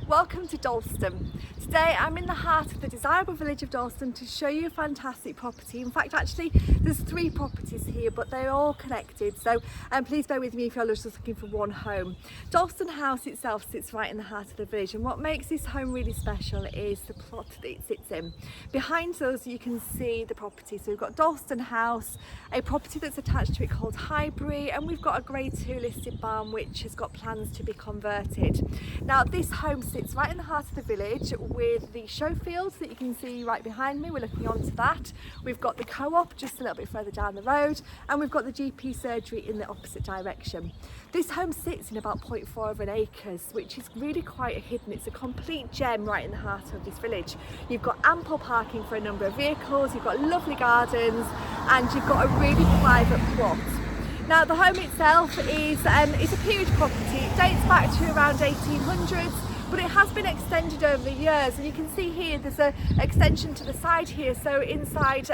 Welcome to Dalston. Today I'm in the heart of the desirable village of Dalston to show you a fantastic property. In fact, actually there's 3 properties here, but they're all connected, so please bear with me if you're just looking for one home. Dalston House itself sits right in the heart of the village, and what makes this home really special is the plot that it sits in. Behind us you can see the property, so we've got Dalston House, a property that's attached to it called Highbury, and we've got a Grade 2 listed barn which has got plans to be converted. Now this home sits right in the heart of the village with the show fields that you can see right behind me. We're looking onto that. We've got the co-op just a little bit further down the road, and we've got the GP surgery in the opposite direction. This home sits in about 0.4 of an acres, which is really quite hidden. It's a complete gem right in the heart of this village. You've got ample parking for a number of vehicles, you've got lovely gardens, and you've got a really private plot. Now the home itself is a period property. It dates back to around 1800s, but it has been extended over the years, and you can see here there's an extension to the side here. So inside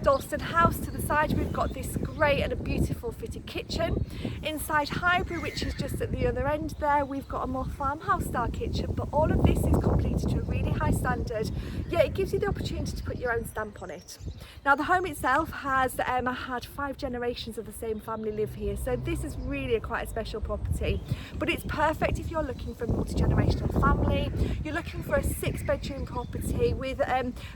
Dalston House to the side we've got this great and a beautiful fitted kitchen. Inside Highbury, which is just at the other end there, we've got a more farmhouse style kitchen, but all of this is completed to a really high standard, yet it gives you the opportunity to put your own stamp on it. Now the home itself has had 5 generations of the same family live here, so this is really quite a special property, but it's perfect if you're looking for a multi-generational family. You're looking for a 6-bedroom property with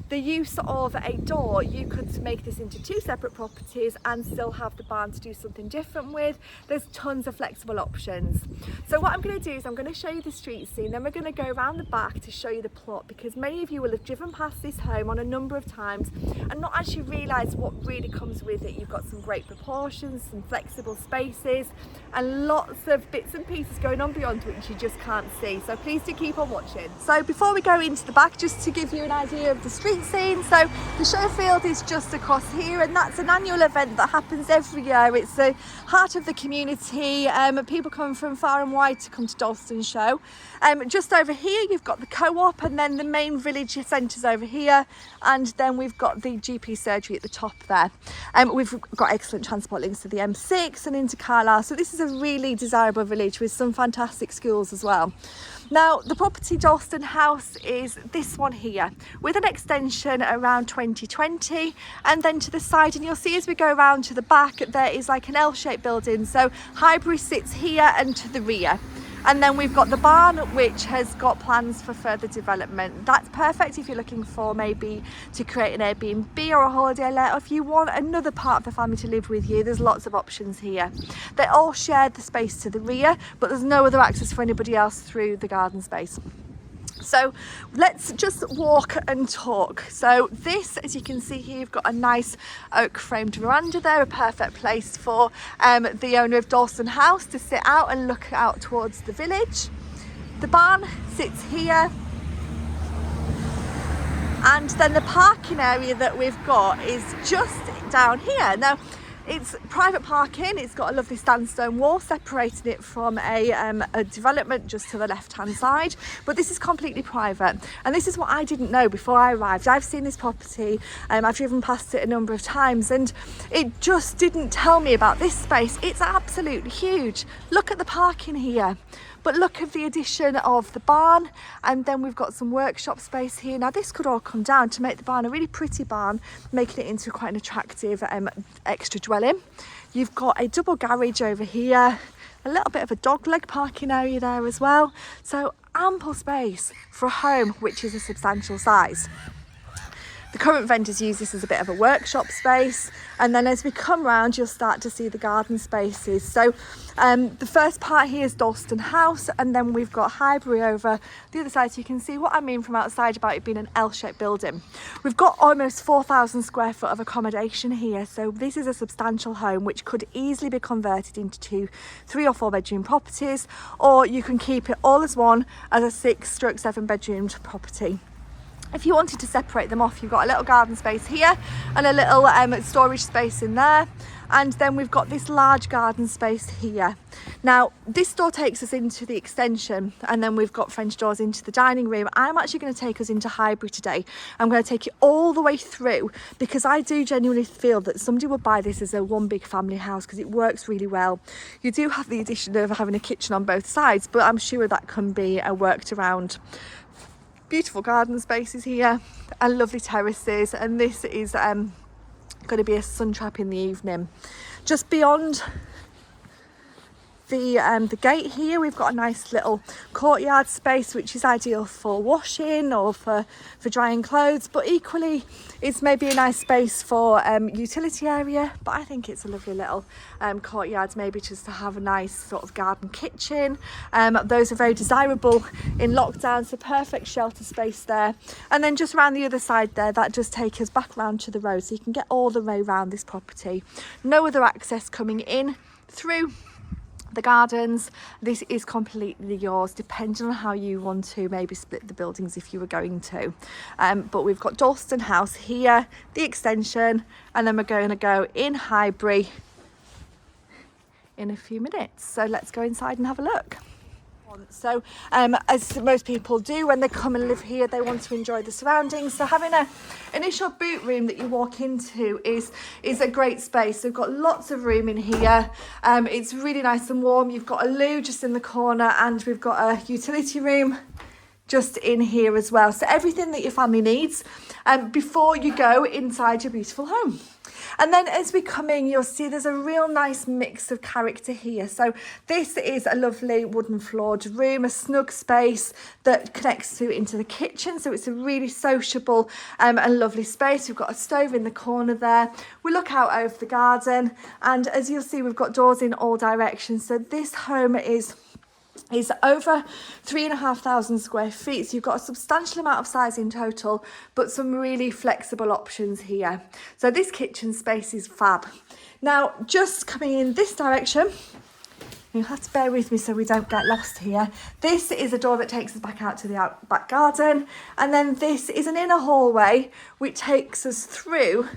the use of a door. You could make this into 2 separate properties and still have the barn to do something different with. There's tons of flexible options. So what I'm going to do is I'm going to show you the street scene, then we're going to go around the back to show you the plot, because many of you will have driven past this home on a number of times and not actually realise what really comes with it. You've got some great proportions, some flexible spaces, and lots of bits and pieces going on beyond which you just can't see. So please to keep on watching. So before we go into the back, just to give you an idea of the street scene, so the show field is just across here, and that's an annual event that happens every year. It's the heart of the community. People come from far and wide to come to Dalston Show. Just over here you've got the co-op, and then the main village centres over here, and then we've got the GP surgery at the top there. We've got excellent transport links to the M6 and into Carlisle, so this is a really desirable village with some fantastic schools as well. Now the property Dalston House is this one here with an extension around 2020, and then to the side, and you'll see as we go around to the back there is like an L-shaped building. So Highbury sits here and to the rear, and then we've got the barn which has got plans for further development. That's perfect if you're looking for maybe to create an Airbnb or a holiday let, or if you want another part of the family to live with you. There's lots of options here. They all share the space to the rear, but there's no other access for anybody else through the garden space. So let's just walk and talk. So this, as you can see here, you've got a nice oak framed veranda there, a perfect place for the owner of Dalston House to sit out and look out towards the village. The barn sits here, and then the parking area that we've got is just down here. Now it's private parking. It's got a lovely sandstone wall separating it from a development just to the left hand side, but this is completely private, and this is what I didn't know before I arrived. I've seen this property, I've driven past it a number of times, and it just didn't tell me about this space. It's absolutely huge. Look at the parking here, but look at the addition of the barn, and then we've got some workshop space here. Now this could all come down to make the barn a really pretty barn, making it into quite an attractive extra dwelling. You've got a double garage over here, a little bit of a dogleg parking area there as well. So ample space for a home which is a substantial size. The current vendors use this as a bit of a workshop space, and then as we come round you'll start to see the garden spaces. So the first part here is Dalston House, and then we've got Highbury over the other side, so you can see what I mean from outside about it being an L-shaped building. We've got almost 4,000 square foot of accommodation here, so this is a substantial home which could easily be converted into 2, 3 or 4 bedroom properties, or you can keep it all as one as a 6/7 bedroomed property. If you wanted to separate them off, you've got a little garden space here and a little storage space in there. And then we've got this large garden space here. Now this door takes us into the extension, and then we've got French doors into the dining room. I'm actually going to take us into Highbury today. I'm going to take it all the way through, because I do genuinely feel that somebody would buy this as a one big family house, because it works really well. You do have the addition of having a kitchen on both sides, but I'm sure that can be worked around. Beautiful garden spaces here and lovely terraces, and this is going to be a sun trap in the evening. Just beyond the gate here, we've got a nice little courtyard space, which is ideal for washing or for drying clothes, but equally it's maybe a nice space for utility area. But I think it's a lovely little courtyard, maybe just to have a nice sort of garden kitchen. Those are very desirable in lockdown, so perfect shelter space there. And then just around the other side there, that does take us back round to the road, so you can get all the way around this property. No other access coming in through the gardens. This is completely yours, depending on how you want to maybe split the buildings if you were going to. But we've got Dalston House here, the extension, and then we're going to go in Highbury in a few minutes. So let's go inside and have a look. So as most people do when they come and live here, they want to enjoy the surroundings. So having an initial boot room that you walk into is a great space. We've got lots of room in here. It's really nice and warm. You've got a loo just in the corner, and we've got a utility room just in here as well. So everything that your family needs before you go inside your beautiful home. And then as we come in, you'll see there's a real nice mix of character here. So this is a lovely wooden floored room, a snug space that connects into the kitchen. So it's a really sociable and lovely space. We've got a stove in the corner there. We look out over the garden, and as you'll see, we've got doors in all directions. So this home is over 3,500 square feet, so you've got a substantial amount of size in total, but some really flexible options here. So this kitchen space is fab. Now just coming in this direction, you have to bear with me so we don't get lost here. This is a door that takes us back out to the back garden, and then this is an inner hallway which takes us through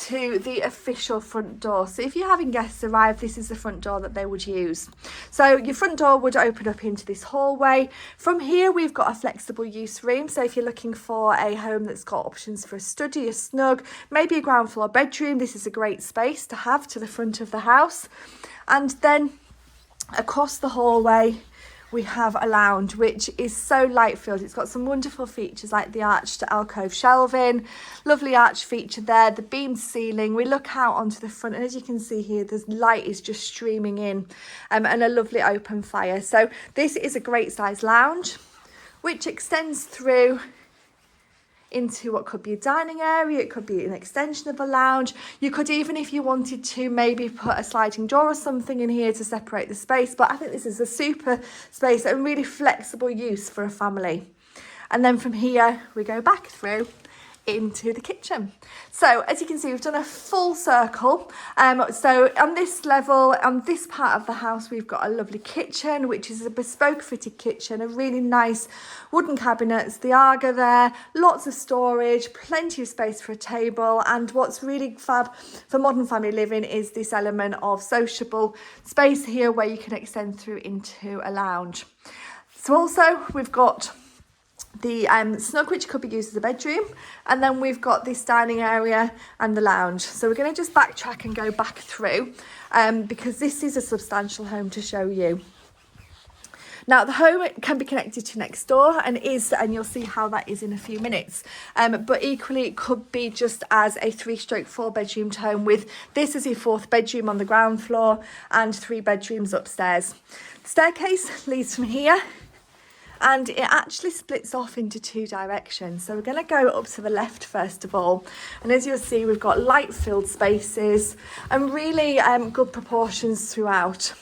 to the official front door. So if you're having guests arrive, this is the front door that they would use. So your front door would open up into this hallway. From here we've got a flexible use room, so if you're looking for a home that's got options for a study, a snug, maybe a ground floor bedroom, this is a great space to have to the front of the house. And then across the hallway we have a lounge, which is so light filled. It's got some wonderful features like the arched alcove shelving, lovely arch feature there, the beamed ceiling. We look out onto the front, and as you can see here, the light is just streaming in, and a lovely open fire. So this is a great size lounge, which extends through into what could be a dining area. It could be an extension of a lounge. You could even, if you wanted to, maybe put a sliding door or something in here to separate the space. But I think this is a super space and really flexible use for a family. And then from here we go back through into the kitchen. So as you can see, we've done a full circle. So on this level, on this part of the house, we've got a lovely kitchen, which is a bespoke fitted kitchen, a really nice wooden cabinets, the Aga there, lots of storage, plenty of space for a table. And what's really fab for modern family living is this element of sociable space here where you can extend through into a lounge. So also we've got the snug, which could be used as a bedroom, and then we've got this dining area and the lounge. So we're going to just backtrack and go back through because this is a substantial home to show you. Now the home can be connected to next door and you'll see how that is in a few minutes, but equally it could be just as a 3/4 bedroomed home with this as your 4th bedroom on the ground floor and 3 bedrooms upstairs. The staircase leads from here, and it actually splits off into 2 directions. So we're going to go up to the left first of all, and as you'll see, we've got light filled spaces and really good proportions throughout.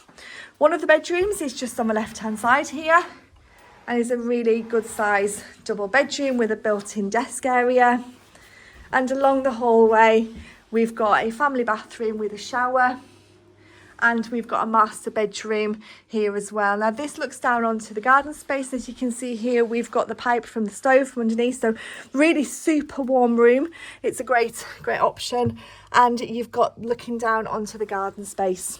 One of the bedrooms is just on the left hand side here, and is a really good size double bedroom with a built-in desk area. And along the hallway we've got a family bathroom with a shower and we've got a master bedroom here as well. Now this looks down onto the garden space. As you can see here, we've got the pipe from the stove from underneath, so really super warm room. It's a great option, and you've got looking down onto the garden space.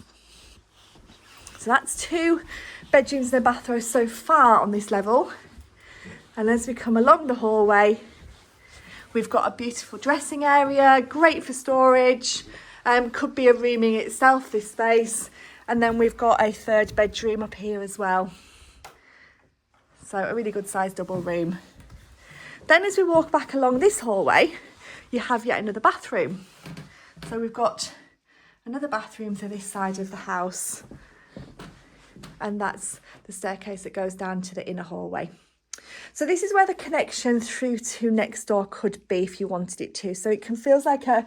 So that's 2 bedrooms and a bathroom so far on this level. And as we come along the hallway, we've got a beautiful dressing area, great for storage. Could be a room in itself, this space. And then we've got a 3rd bedroom up here as well. So a really good sized double room. Then as we walk back along this hallway, you have yet another bathroom. So we've got another bathroom to this side of the house. And that's the staircase that goes down to the inner hallway. So this is where the connection through to next door could be if you wanted it to. So it can feel like a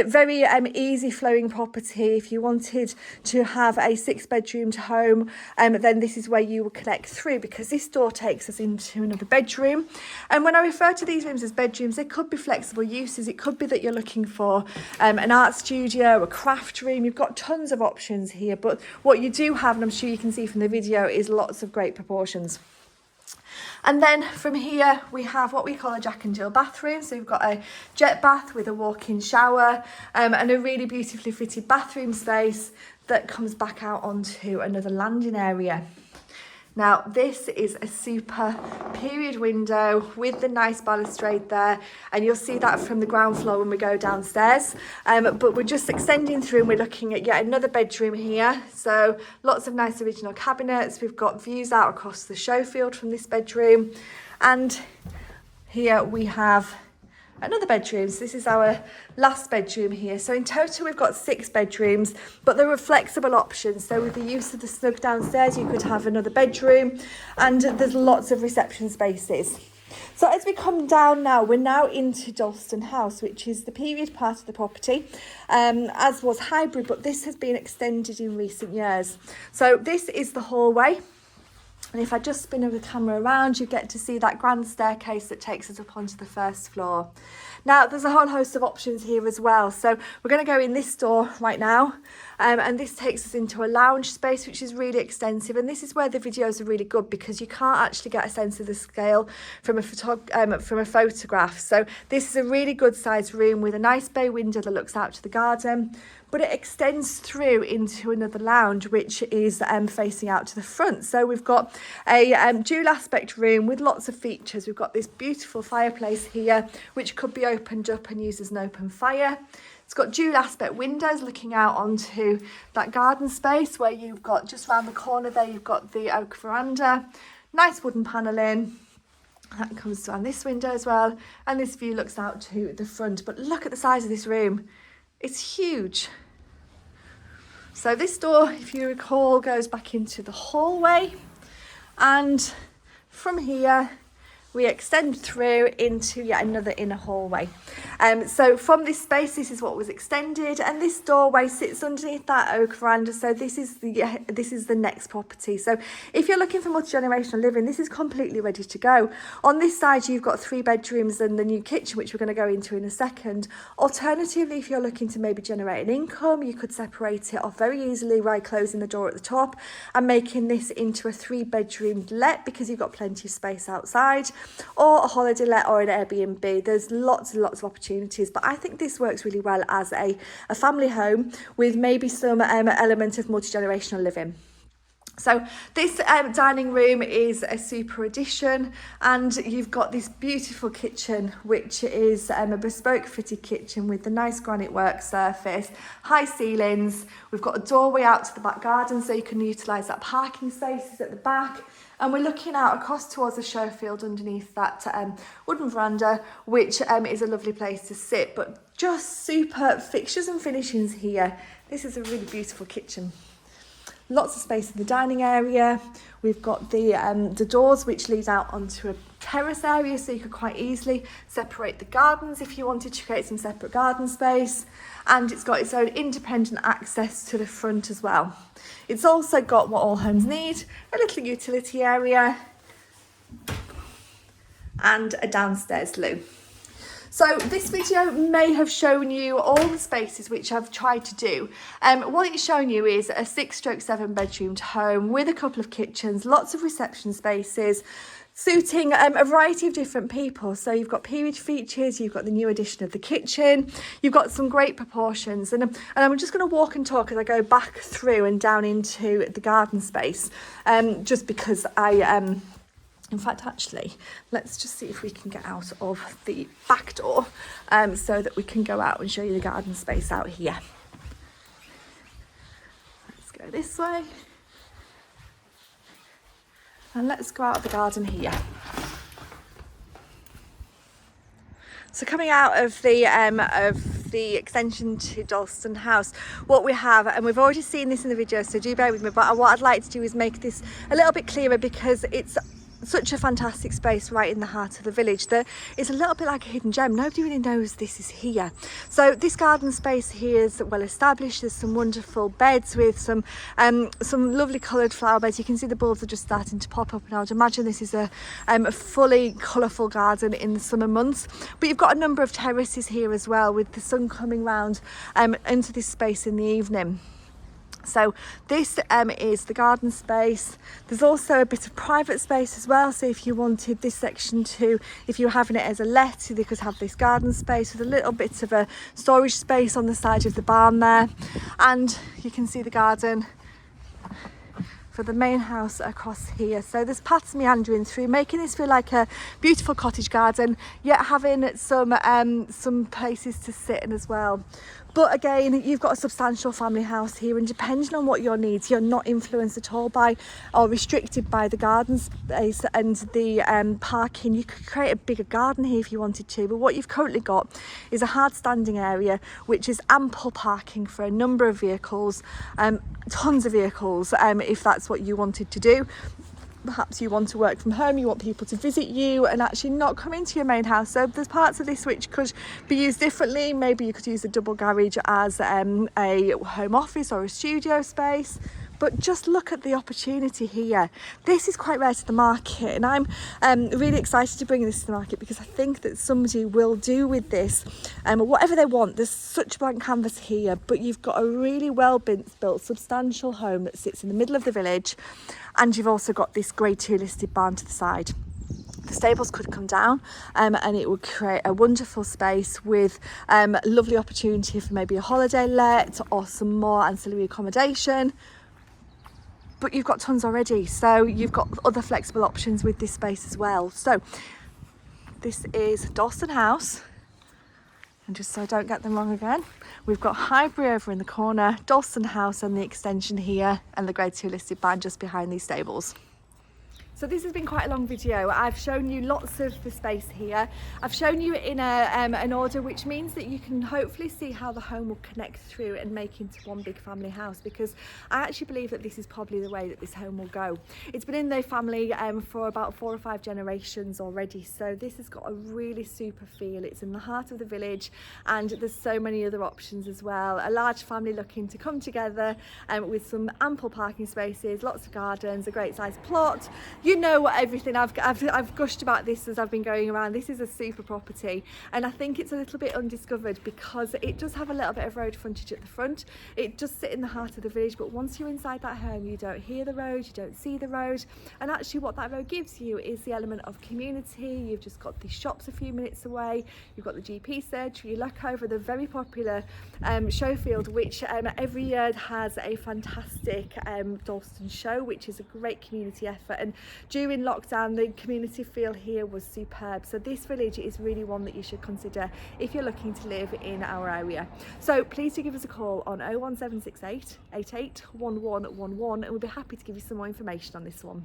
very easy flowing property. If you wanted to have a 6-bedroomed home, then this is where you will connect through, because this door takes us into another bedroom. And when I refer to these rooms as bedrooms, they could be flexible uses. It could be that you're looking for an art studio, a craft room. You've got tons of options here, but what you do have, and I'm sure you can see from the video, is lots of great proportions. And then from here we have what we call a Jack and Jill bathroom. So we've got a jet bath with a walk-in shower, and a really beautifully fitted bathroom space that comes back out onto another landing area. Now this is a super period window with the nice balustrade there, and you'll see that from the ground floor when we go downstairs. But we're just extending through and we're looking at yet another bedroom here. So lots of nice original cabinets. We've got views out across the show field from this bedroom, and here we have another bedroom. So this is our last bedroom here. So in total we've got 6 bedrooms, but there are flexible options. So with the use of the snug downstairs, you could have another bedroom, and there's lots of reception spaces. So as we come down now, we're now into Dalston House, which is the period part of the property, as was Highbury, but this has been extended in recent years. So this is the hallway. And if I just spin the camera around, you get to see that grand staircase that takes us up onto the 1st floor. Now, there's a whole host of options here as well. So we're going to go in this door right now. And this takes us into a lounge space, which is really extensive. And this is where the videos are really good, because you can't actually get a sense of the scale from a photograph. So this is a really good sized room with a nice bay window that looks out to the garden. But it extends through into another lounge, which is facing out to the front. So we've got a dual aspect room with lots of features. We've got this beautiful fireplace here, which could be opened up and used as an open fire. It's got dual aspect windows looking out onto that garden space, where you've got just round the corner there, you've got the oak veranda, nice wooden panelling. That comes down this window as well. And this view looks out to the front. But look at the size of this room. It's huge. So this door, if you recall, goes back into the hallway, and from here we extend through into yet another inner hallway. So from this space, this is what was extended, and this doorway sits underneath that oak veranda. So this is the next property. So if you're looking for multi-generational living, this is completely ready to go. On this side, you've got 3 bedrooms and the new kitchen, which we're going to go into in a second. Alternatively, if you're looking to maybe generate an income, you could separate it off very easily by closing the door at the top and making this into a 3-bedroom let, because you've got plenty of space outside, or a holiday let or an Airbnb. There's lots and lots of opportunities, but I think this works really well as a family home with maybe some element of multi-generational living. So this dining room is a super addition, and you've got this beautiful kitchen, which is a bespoke fitted kitchen with the nice granite work surface, high ceilings. We've got a doorway out to the back garden, so you can utilise that parking spaces at the back. And we're looking out across towards the show field underneath that wooden veranda, which is a lovely place to sit. But just super fixtures and finishings here. This is a really beautiful kitchen. Lots of space in the dining area. We've got the doors which lead out onto a terrace area, so you could quite easily separate the gardens if you wanted to create some separate garden space. And it's got its own independent access to the front as well. It's also got what all homes need, a little utility area and a downstairs loo. So this video may have shown you all the spaces which I've tried to do. What it's shown you is a 6/7 bedroomed home with a couple of kitchens, lots of reception spaces, suiting a variety of different people. So you've got period features, you've got the new addition of the kitchen, you've got some great proportions. And I'm just going to walk and talk as I go back through and down into the garden space, just because in fact, actually, let's just see if we can get out of the back door so that we can go out and show you the garden space out here. Let's go this way. And let's go out of the garden here. So coming out of the extension to Dalston House, what we have, and we've already seen this in the video, so do bear with me, but what I'd like to do is make this a little bit clearer because it's such a fantastic space right in the heart of the village that it's a little bit like a hidden gem. Nobody really knows this is here. So this garden space here is well established. There's some wonderful beds with some lovely coloured flower beds. You can see the bulbs are just starting to pop up, and I would imagine this is a fully colourful garden in the summer months. But you've got a number of terraces here as well, with the sun coming round into this space in the evening. So this is the garden space. There's also a bit of private space as well, so if you wanted this section to, if you're having it as a let, you could have this garden space with a little bit of a storage space on the side of the barn there. And you can see the garden for the main house across here. So there's paths meandering through, making this feel like a beautiful cottage garden, yet having some places to sit in as well. But again, you've got a substantial family house here, and depending on what your needs, you're not influenced at all by or restricted by the garden space and the parking. You could create a bigger garden here if you wanted to, but what you've currently got is a hard standing area which is ample parking for a number of vehicles, tons of vehicles, if that's what you wanted to do. Perhaps you want to work from home, you want people to visit you and actually not come into your main house. So there's parts of this which could be used differently. Maybe you could use a double garage as a home office or a studio space. But just look at the opportunity here. This is quite rare to the market, and I'm really excited to bring this to the market because I think that somebody will do with this whatever they want. There's such blank canvas here, but you've got a really well built, substantial home that sits in the middle of the village, and you've also got this Grade 2 listed barn to the side. The stables could come down and it would create a wonderful space with lovely opportunity for maybe a holiday let or some more ancillary accommodation. But you've got tons already, so you've got other flexible options with this space as well. So this is Dalston House, and just so I don't get them wrong again, we've got Highbury over in the corner, Dalston House and the extension here, and the Grade 2 listed barn just behind these stables. So this has been quite a long video. I've shown you lots of the space here. I've shown you in an order, which means that you can hopefully see how the home will connect through and make into one big family house, because I actually believe that this is probably the way that this home will go. It's been in the family for about 4 or 5 generations already, so this has got a really super feel. It's in the heart of the village, and there's so many other options as well. A large family looking to come together with some ample parking spaces, lots of gardens, a great sized plot. You know what, everything I've gushed about this as I've been going around. This is a super property, and I think it's a little bit undiscovered because it does have a little bit of road frontage at the front. It does sit in the heart of the village, but once you're inside that home, you don't hear the road, you don't see the road, and actually what that road gives you is the element of community. You've just got these shops a few minutes away, you've got the GP surgery, you look over the very popular Showfield, which every year has a fantastic Dalston show, which is a great community effort, and during lockdown the community feel here was superb. So this village is really one that you should consider if you're looking to live in our area. So please do give us a call on 01768 88 1111, and we'll be happy to give you some more information on this one.